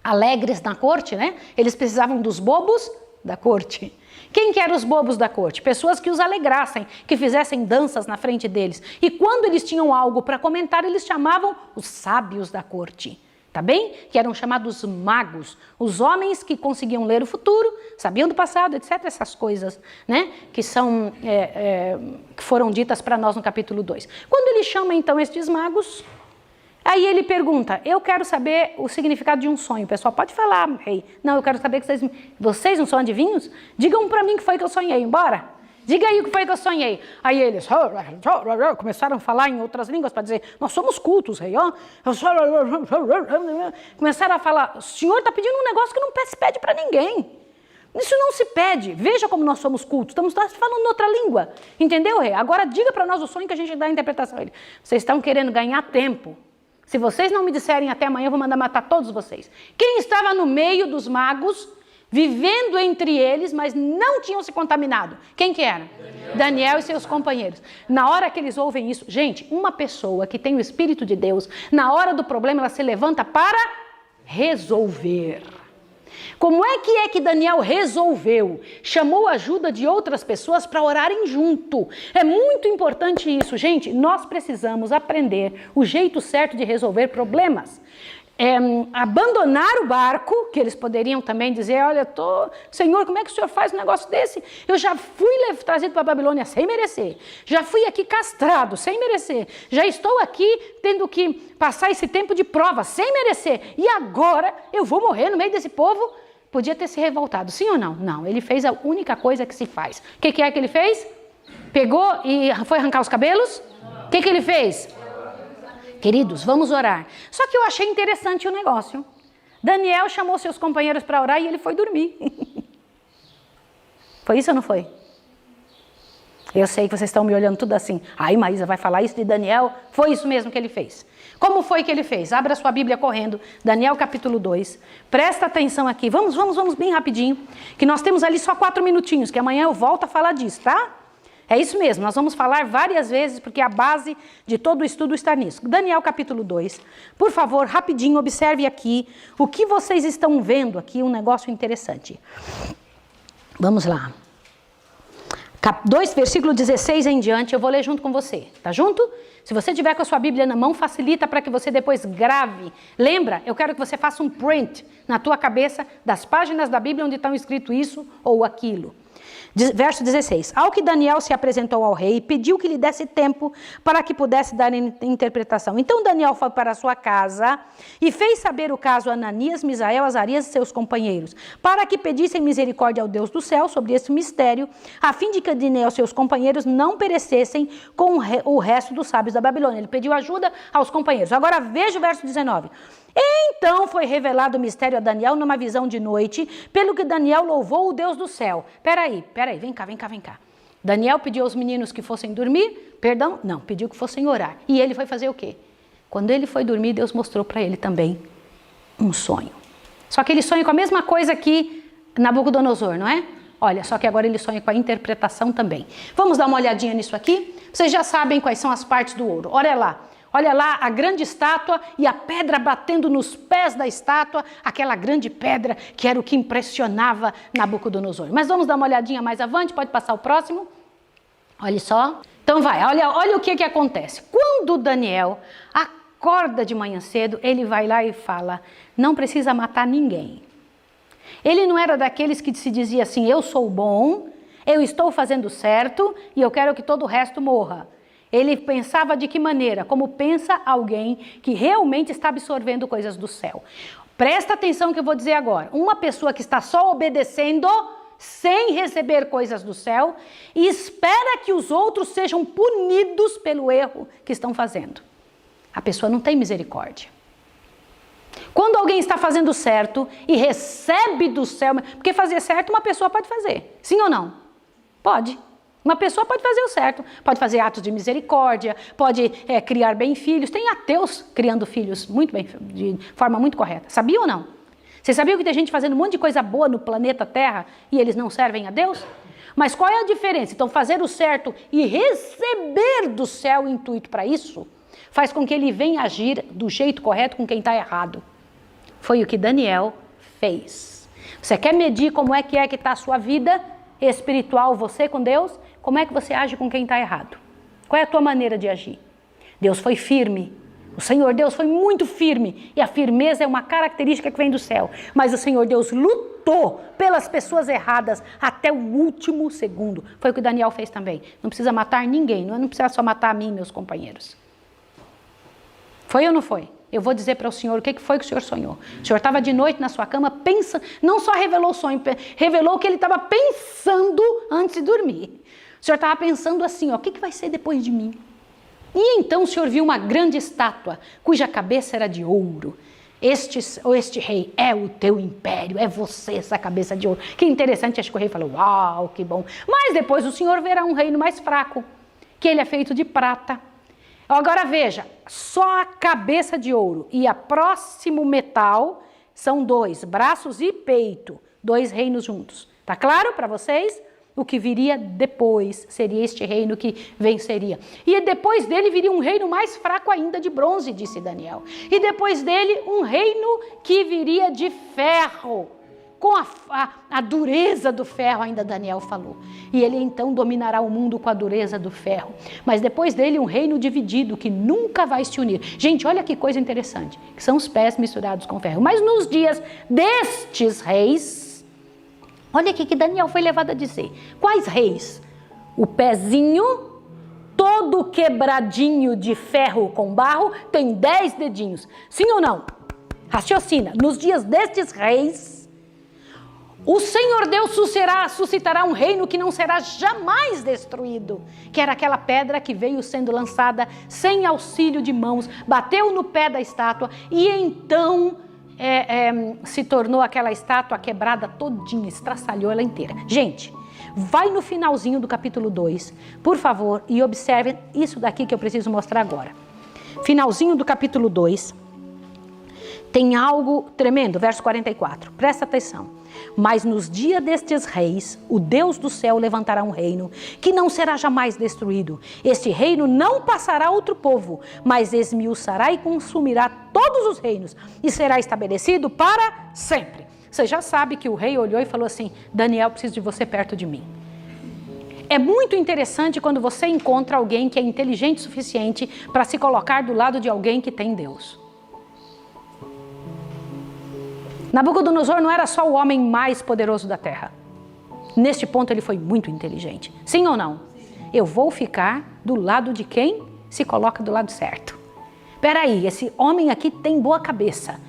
alegres na corte, né? Eles precisavam dos bobos da corte. Quem que eram os bobos da corte? Pessoas que os alegrassem, que fizessem danças na frente deles. E quando eles tinham algo para comentar, eles chamavam os sábios da corte, tá bem? Que eram chamados magos, os homens que conseguiam ler o futuro, sabiam do passado, etc. Essas coisas, né? Que são, que foram ditas para nós no capítulo 2. Quando ele chama então estes magos, aí ele pergunta, eu quero saber o significado de um sonho. O pessoal pode falar, rei. Não, eu quero saber que vocês não são adivinhos? Digam para mim o que foi que eu sonhei, embora. Diga aí o que foi que eu sonhei. Aí eles começaram a falar em outras línguas para dizer, nós somos cultos, rei. Começaram a falar, o senhor está pedindo um negócio que não se pede para ninguém. Isso não se pede. Veja como nós somos cultos. Estamos falando outra língua. Entendeu, rei? Agora diga para nós o sonho que a gente dá a interpretação. Ele, vocês estão querendo ganhar tempo. Se vocês não me disserem até amanhã, eu vou mandar matar todos vocês. Quem estava no meio dos magos, vivendo entre eles, mas não tinham se contaminado? Quem que era? Daniel e seus companheiros. Na hora que eles ouvem isso, gente, uma pessoa que tem o Espírito de Deus, na hora do problema, ela se levanta para resolver. Como é que Daniel resolveu? Chamou a ajuda de outras pessoas para orarem junto. É muito importante isso, gente. Nós precisamos aprender o jeito certo de resolver problemas. Abandonar o barco, que eles poderiam também dizer, olha, Senhor, como é que o Senhor faz um negócio desse? Eu já fui trazido para a Babilônia sem merecer, já fui aqui castrado sem merecer, já estou aqui tendo que passar esse tempo de prova sem merecer, e agora eu vou morrer no meio desse povo? Podia ter se revoltado, sim ou não? Não, ele fez a única coisa que se faz. O que é que ele fez? Pegou e foi arrancar os cabelos? O que ele fez? Queridos, vamos orar. Só que eu achei interessante o negócio. Daniel chamou seus companheiros para orar e ele foi dormir. Foi isso ou não foi? Eu sei que vocês estão me olhando tudo assim. Ai, Maísa vai falar isso de Daniel? Foi isso mesmo que ele fez. Como foi que ele fez? Abra sua Bíblia correndo. Daniel capítulo 2. Presta atenção aqui. Vamos bem rapidinho. Que nós temos ali só 4 minutinhos. Que amanhã eu volto a falar disso, tá? É isso mesmo, nós vamos falar várias vezes, porque a base de todo o estudo está nisso. Daniel capítulo 2, por favor, rapidinho, observe aqui o que vocês estão vendo aqui, um negócio interessante. Vamos lá. 2, versículo 16 em diante, eu vou ler junto com você, tá junto? Se você tiver com a sua Bíblia na mão, facilita para que você depois grave. Lembra, eu quero que você faça um print na tua cabeça das páginas da Bíblia onde estão escrito isso ou aquilo. Verso 16, ao que Daniel se apresentou ao rei, pediu que lhe desse tempo para que pudesse dar interpretação. Então Daniel foi para a sua casa e fez saber o caso a Ananias, Misael, Azarias e seus companheiros, para que pedissem misericórdia ao Deus do céu sobre esse mistério, a fim de que Daniel e seus companheiros não perecessem com o resto dos sábios da Babilônia. Ele pediu ajuda aos companheiros. Agora veja o verso 19. Então foi revelado o mistério a Daniel numa visão de noite, pelo que Daniel louvou o Deus do céu. Peraí, vem cá. Daniel pediu aos meninos que fossem dormir, não, pediu que fossem orar. E ele foi fazer o quê? Quando ele foi dormir, Deus mostrou para ele também um sonho. Só que ele sonha com a mesma coisa que Nabucodonosor, não é? Olha, só que agora ele sonha com a interpretação também. Vamos dar uma olhadinha nisso aqui? Vocês já sabem quais são as partes do ouro. Olha lá a grande estátua e a pedra batendo nos pés da estátua, aquela grande pedra que era o que impressionava Nabucodonosor. Mas vamos dar uma olhadinha mais avante, pode passar o próximo. Olha só. Então olha o que acontece. Quando Daniel acorda de manhã cedo, ele vai lá e fala, não precisa matar ninguém. Ele não era daqueles que se dizia assim, eu sou bom, eu estou fazendo certo e eu quero que todo o resto morra. Ele pensava de que maneira? Como pensa alguém que realmente está absorvendo coisas do céu. Presta atenção que eu vou dizer agora. Uma pessoa que está só obedecendo, sem receber coisas do céu, e espera que os outros sejam punidos pelo erro que estão fazendo. A pessoa não tem misericórdia. Quando alguém está fazendo certo e recebe do céu, porque fazer certo uma pessoa pode fazer, sim ou não? Pode. Uma pessoa pode fazer o certo, pode fazer atos de misericórdia, pode criar bem filhos. Tem ateus criando filhos muito bem, de forma muito correta. Sabia ou não? Você sabia que tem gente fazendo um monte de coisa boa no planeta Terra e eles não servem a Deus? Mas qual é a diferença? Então, fazer o certo e receber do céu o intuito para isso, faz com que ele venha agir do jeito correto com quem está errado. Foi o que Daniel fez. Você quer medir como é que está a sua vida espiritual, você com Deus? Como é que você age com quem está errado? Qual é a tua maneira de agir? Deus foi firme. O Senhor Deus foi muito firme. E a firmeza é uma característica que vem do céu. Mas o Senhor Deus lutou pelas pessoas erradas até o último segundo. Foi o que Daniel fez também. Não precisa matar ninguém. Não precisa só matar a mim e meus companheiros. Foi ou não foi? Eu vou dizer para o senhor o que foi que o senhor sonhou. O senhor estava de noite na sua cama, pensa, não só revelou o sonho, revelou o que ele estava pensando antes de dormir. O senhor estava pensando assim, ó, o que vai ser depois de mim? E então o senhor viu uma grande estátua, cuja cabeça era de ouro. Este rei é o teu império, é você essa cabeça de ouro. Que interessante, acho que o rei falou, uau, que bom. Mas depois o senhor verá um reino mais fraco, que ele é feito de prata. Agora veja, só a cabeça de ouro e a próximo metal são 2, braços e peito, 2 reinos juntos. Tá claro para vocês? O que viria depois seria este reino que venceria. E depois dele viria um reino mais fraco ainda de bronze, disse Daniel. E depois dele um reino que viria de ferro. Com a dureza do ferro, ainda Daniel falou. E ele então dominará o mundo com a dureza do ferro. Mas depois dele um reino dividido que nunca vai se unir. Gente, olha que coisa interessante. Que são os pés misturados com ferro. Mas nos dias destes reis, olha aqui que Daniel foi levado a dizer. Quais reis? O pezinho todo quebradinho de ferro com barro tem 10 dedinhos. Sim ou não? Raciocina. Nos dias destes reis, o Senhor Deus suscitará um reino que não será jamais destruído, que era aquela pedra que veio sendo lançada sem auxílio de mãos, bateu no pé da estátua e então se tornou aquela estátua quebrada todinha, estraçalhou ela inteira. Gente, vai no finalzinho do capítulo 2, por favor, e observe isso daqui que eu preciso mostrar agora. Finalzinho do capítulo 2, tem algo tremendo, verso 44, presta atenção. Mas nos dias destes reis, o Deus do céu levantará um reino que não será jamais destruído. Este reino não passará a outro povo, mas esmiuçará e consumirá todos os reinos e será estabelecido para sempre. Você já sabe que o rei olhou e falou assim, Daniel, preciso de você perto de mim. É muito interessante quando você encontra alguém que é inteligente o suficiente para se colocar do lado de alguém que tem Deus. Nabucodonosor não era só o homem mais poderoso da terra. Neste ponto ele foi muito inteligente. Sim ou não? Eu vou ficar do lado de quem se coloca do lado certo. Peraí, esse homem aqui tem boa cabeça.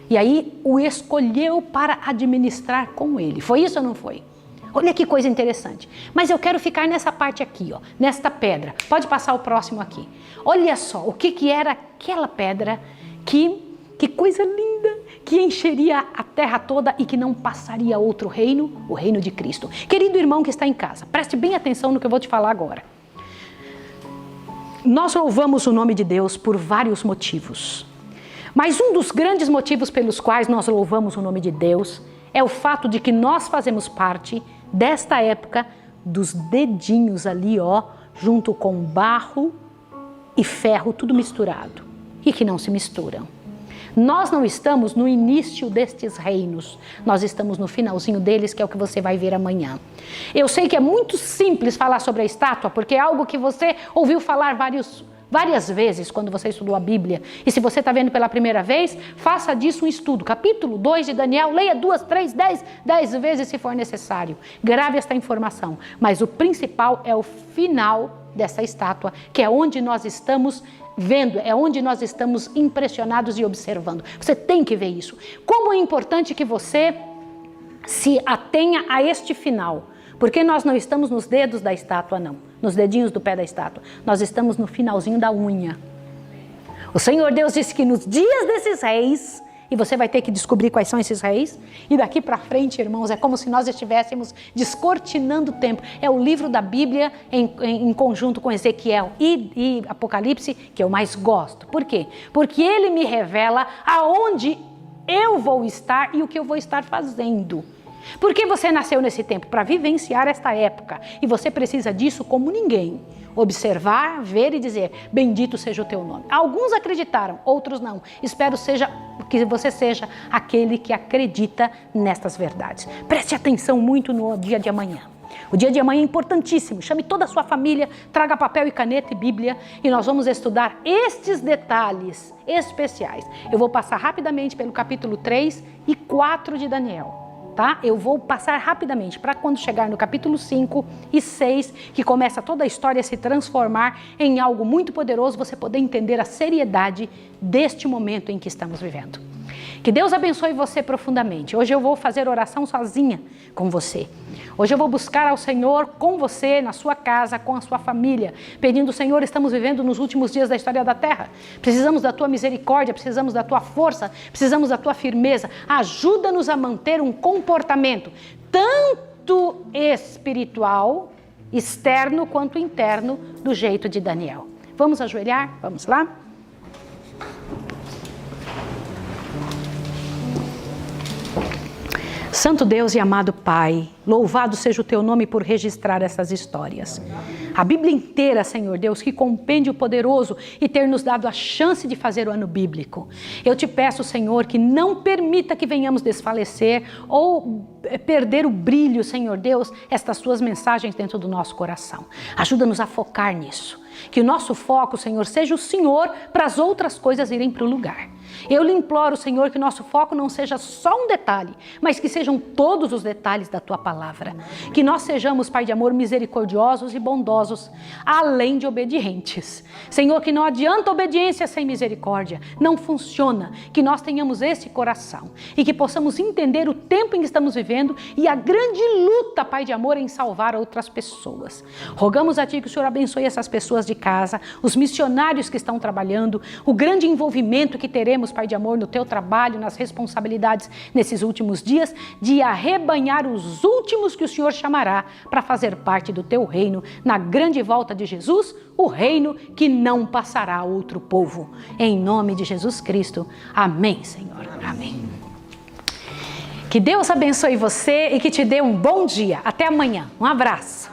E aí o escolheu para administrar com ele. Foi isso ou não foi? Olha que coisa interessante. Mas eu quero ficar nessa parte aqui, ó, nesta pedra. Pode passar o próximo aqui. Olha só, o que era aquela pedra que coisa linda, que encheria a terra toda e que não passaria outro reino, o reino de Cristo. Querido irmão que está em casa, preste bem atenção no que eu vou te falar agora. Nós louvamos o nome de Deus por vários motivos. Mas um dos grandes motivos pelos quais nós louvamos o nome de Deus é o fato de que nós fazemos parte desta época dos dedinhos ali, ó, junto com barro e ferro, tudo misturado, e que não se misturam. Nós não estamos no início destes reinos, nós estamos no finalzinho deles, que é o que você vai ver amanhã. Eu sei que é muito simples falar sobre a estátua, porque é algo que você ouviu falar várias vezes quando você estudou a Bíblia. E se você está vendo pela primeira vez, faça disso um estudo. Capítulo 2 de Daniel, leia 2, 3, 10 vezes se for necessário. Grave esta informação. Mas o principal é o final dessa estátua, que é onde nós estamos vendo, é onde nós estamos impressionados e observando. Você tem que ver isso. Como é importante que você se atenha a este final, porque nós não estamos nos dedos da estátua, não, nos dedinhos do pé da estátua, nós estamos no finalzinho da unha. O Senhor Deus disse que nos dias desses reis, e você vai ter que descobrir quais são esses reis. E daqui para frente, irmãos, é como se nós estivéssemos descortinando o tempo. É o livro da Bíblia em conjunto com Ezequiel e Apocalipse que eu mais gosto. Por quê? Porque ele me revela aonde eu vou estar e o que eu vou estar fazendo. Porque você nasceu nesse tempo para vivenciar esta época e você precisa disso como ninguém. Observar, ver e dizer, bendito seja o teu nome. Alguns acreditaram, outros não. Espero que você seja aquele que acredita nestas verdades. Preste atenção muito no dia de amanhã. O dia de amanhã é importantíssimo. Chame toda a sua família, traga papel e caneta e Bíblia e nós vamos estudar estes detalhes especiais. Eu vou passar rapidamente pelo capítulo 3 e 4 de Daniel. Tá? Eu vou passar rapidamente para quando chegar no capítulo 5 e 6, que começa toda a história a se transformar em algo muito poderoso, você poder entender a seriedade deste momento em que estamos vivendo. Que Deus abençoe você profundamente. Hoje eu vou fazer oração sozinha com você. Hoje eu vou buscar ao Senhor com você, na sua casa, com a sua família, pedindo, Senhor, estamos vivendo nos últimos dias da história da terra. Precisamos da tua misericórdia, precisamos da tua força, precisamos da tua firmeza. Ajuda-nos a manter um comportamento tanto espiritual, externo, quanto interno, do jeito de Daniel. Vamos ajoelhar? Vamos lá? Santo Deus e amado Pai, louvado seja o teu nome por registrar essas histórias. A Bíblia inteira, Senhor Deus, que compende o poderoso e ter nos dado a chance de fazer o ano bíblico. Eu te peço, Senhor, que não permita que venhamos desfalecer ou perder o brilho, Senhor Deus, estas tuas mensagens dentro do nosso coração. Ajuda-nos a focar nisso. Que o nosso foco, Senhor, seja o Senhor para as outras coisas irem para o lugar. Eu lhe imploro, Senhor, que o nosso foco não seja só um detalhe, mas que sejam todos os detalhes da Tua Palavra. Que nós sejamos, Pai de amor, misericordiosos e bondosos, além de obedientes. Senhor, que não adianta obediência sem misericórdia, não funciona. Que nós tenhamos esse coração e que possamos entender o tempo em que estamos vivendo e a grande luta, Pai de amor, em salvar outras pessoas. Rogamos a Ti que o Senhor abençoe essas pessoas de casa, os missionários que estão trabalhando, o grande envolvimento que teremos, Pai de amor, no Teu trabalho, nas responsabilidades nesses últimos dias, de arrebanhar os últimos que o Senhor chamará para fazer parte do Teu reino, na grande volta de Jesus, o reino que não passará a outro povo. Em nome de Jesus Cristo. Amém, Senhor. Amém. Que Deus abençoe você e que te dê um bom dia. Até amanhã. Um abraço.